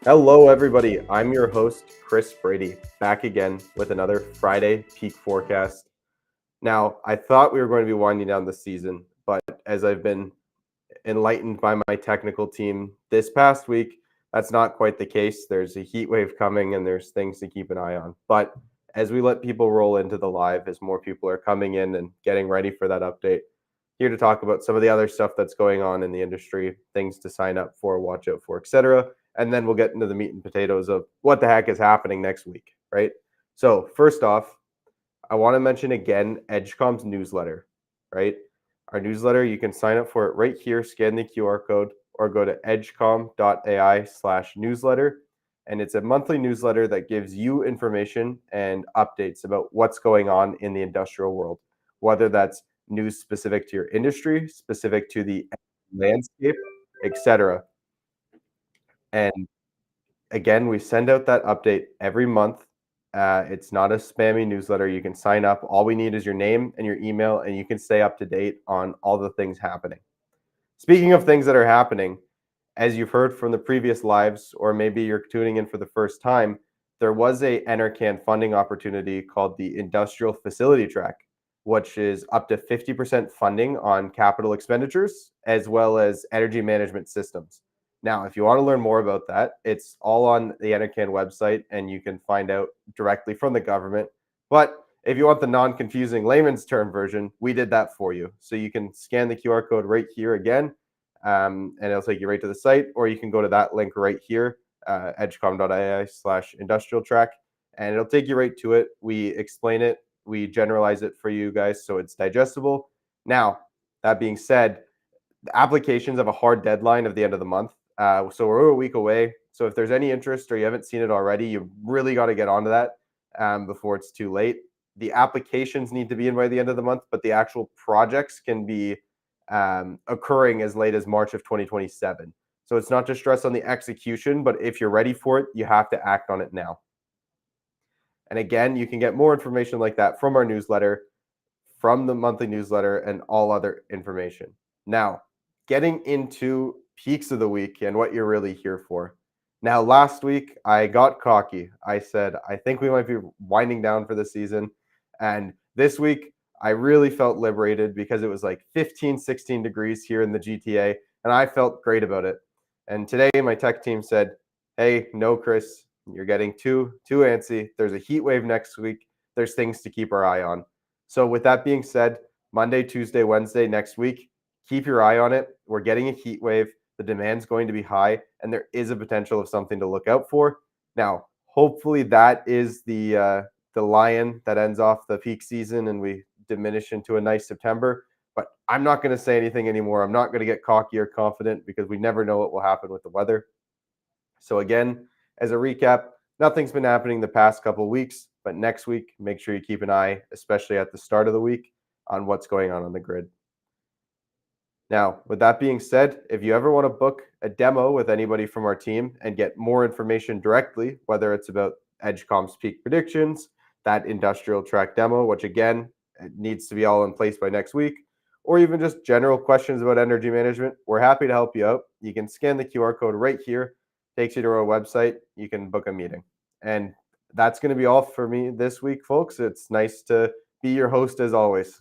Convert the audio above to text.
Hello, everybody. I'm your host, Chris Brady, back again with another Friday peak forecast. Now, I thought we were going to be winding down the season, but as I've been enlightened by my technical team this past week, that's not quite the case. There's a heat wave coming and there's things to keep an eye on. But as we let people roll into the live, as more people are coming in and getting ready for that update, here to talk about some of the other stuff that's going on in the industry, things to sign up for, watch out for, etc. And then we'll get into the meat and potatoes of what the heck is happening next week, right? So, first off, I want to mention again Edgecom's newsletter, right? Our newsletter, you can sign up for it right here, scan the QR code, or go to edgecom.ai/newsletter. And it's a monthly newsletter that gives you information and updates about what's going on in the industrial world, whether that's news specific to your industry, specific to the landscape, etc. And again, we send out that update every month. It's not a spammy newsletter. You can sign up. All we need is your name and your email, and you can stay up to date on all the things happening. Speaking of things that are happening, as you've heard from the previous lives, or maybe you're tuning in for the first time, there was a Enercan funding opportunity called the Industrial Facility Track, which is up to 50% funding on capital expenditures as well as energy management systems. Now, if you want to learn more about that, it's all on the Enercan website and you can find out directly from the government. But if you want the non-confusing layman's term version, we did that for you. So you can scan the QR code right here again, and it'll take you right to the site, or you can go to that link right here, edgecom.ai/industrial track, and it'll take you right to it. We explain it, we generalize it for you guys so it's digestible. Now, that being said, the applications have a hard deadline of the end of the month. So we're a week away. So if there's any interest or you haven't seen it already, you really got to get onto that before it's too late. The applications need to be in by the end of the month, but the actual projects can be occurring as late as March of 2027. So it's not just stress on the execution, but if you're ready for it, you have to act on it now. And again, you can get more information like that from our newsletter, from the monthly newsletter, and all other information. Now, getting into peaks of the week and what you're really here for. Now, last week, I got cocky. I said, I think we might be winding down for the season. And this week, I really felt liberated because it was like 15, 16 degrees here in the GTA, and I felt great about it. And today, my tech team said, hey, no, Chris, you're getting too antsy. There's a heat wave next week. There's things to keep our eye on. So with that being said, Monday, Tuesday, Wednesday next week, keep your eye on it. We're getting a heat wave. The demand's going to be high, and there is a potential of something to look out for. Now, hopefully that is the lion that ends off the peak season and we diminish into a nice September. But I'm not going to say anything anymore. I'm not going to get cocky or confident because we never know what will happen with the weather. So again, as a recap, nothing's been happening the past couple of weeks, but next week, make sure you keep an eye, especially at the start of the week, on what's going on the grid. Now, with that being said, if you ever want to book a demo with anybody from our team and get more information directly, whether it's about Edgecom's peak predictions, that industrial track demo, which again, it needs to be all in place by next week, or even just general questions about energy management, we're happy to help you out. You can scan the QR code right here, takes you to our website. You can book a meeting. And that's going to be all for me this week, folks. It's nice to be your host as always.